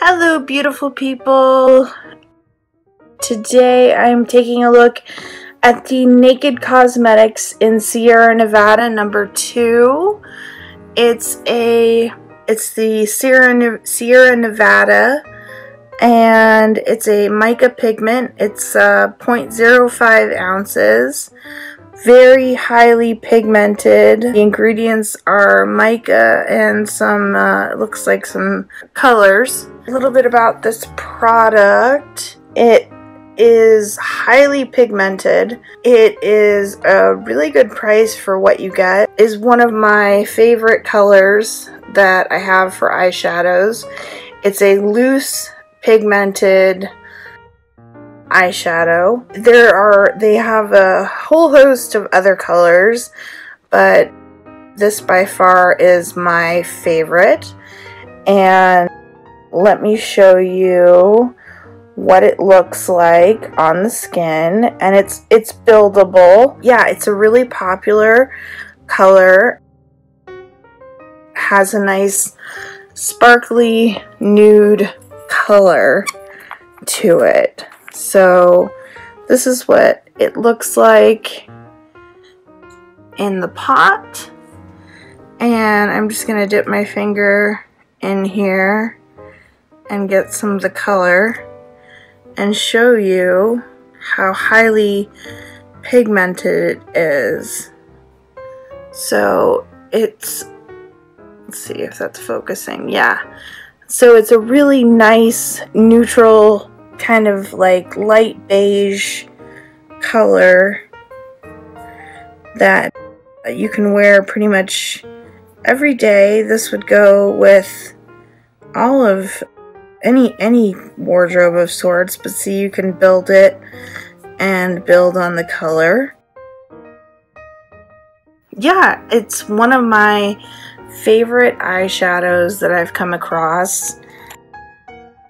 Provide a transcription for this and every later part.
Hello beautiful people! Today I'm taking a look at the Naked Cosmetics in Sierra Nevada number 2. It's the Sierra Nevada, and it's a mica pigment. It's 0.05 ounces. Very highly pigmented. The ingredients are mica and some, it looks like some colors. A little bit about this product. It is highly pigmented. It is a really good price for what you get. It is one of my favorite colors that I have for eyeshadows. It's a loose pigmented eyeshadow. They have a whole host of other colors, but this by far is my favorite. And let me show you what it looks like on the skin. And it's buildable. Yeah, it's a really popular color. Has a nice sparkly nude color to it. So this is what it looks like in the pot, and I'm just going to dip my finger in here and get some of the color and show you how highly pigmented it is. So let's see if that's focusing. Yeah, so it's a really nice neutral kind of like light beige color that you can wear pretty much every day. This would go with all of any wardrobe of sorts, but see, you can build it and build on the color. Yeah, it's one of my favorite eyeshadows that I've come across.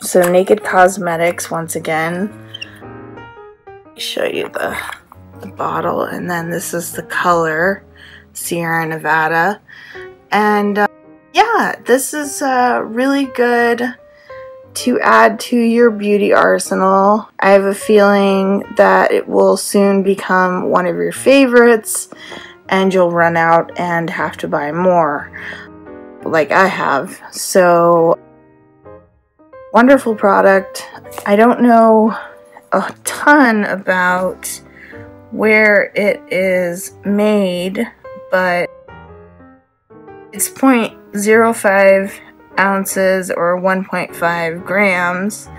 So Naked Cosmetics, once again. Let me show you the bottle, and then this is the color, Sierra Nevada. And yeah, this is really good to add to your beauty arsenal. I have a feeling that it will soon become one of your favorites, and you'll run out and have to buy more, like I have. So wonderful product. I don't know a ton about where it is made, but it's 0.05 ounces or 1.5 grams,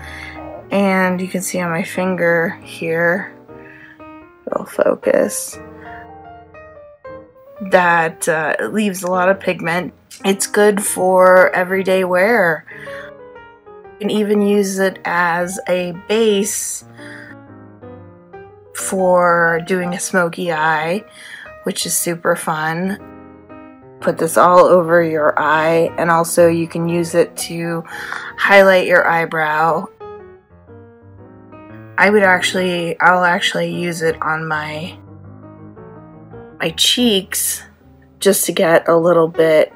and you can see on my finger here, it'll focus, that it leaves a lot of pigment. It's good for everyday wear. You can even use it as a base for doing a smoky eye, which is super fun. Put this all over your eye, and also you can use it to highlight your eyebrow. I'll actually use it on my cheeks just to get a little bit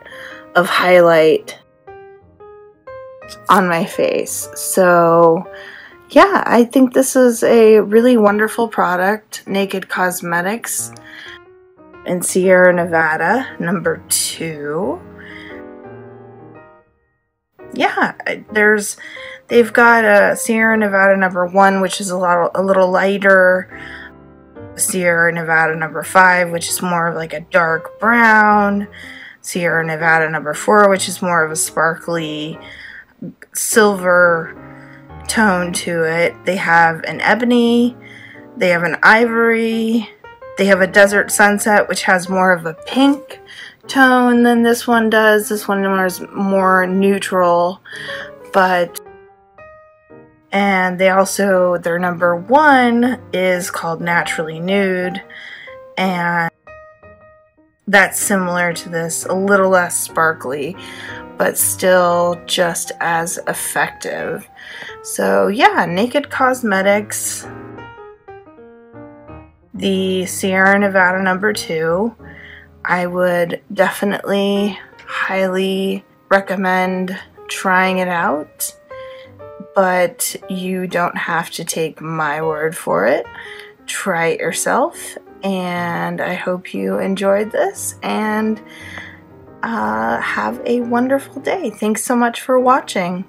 of highlight on my face. So yeah, I think this is a really wonderful product. Naked Cosmetics in Sierra Nevada number 2. Yeah, they've got a Sierra Nevada number 1, which is a little lighter. Sierra Nevada number 5, which is more of like a dark brown. Sierra Nevada number 4, which is more of a sparkly silver tone to it. They have an ebony, they have an ivory, they have a desert sunset, which has more of a pink tone than this one does. This one is more neutral, and their number 1 is called Naturally Nude, and that's similar to this, a little less sparkly, but still just as effective. So yeah, Naked Cosmetics, the Sierra Nevada number 2. I would definitely highly recommend trying it out. but you don't have to take my word for it. Try it yourself, and I hope you enjoyed this, and have a wonderful day. Thanks so much for watching.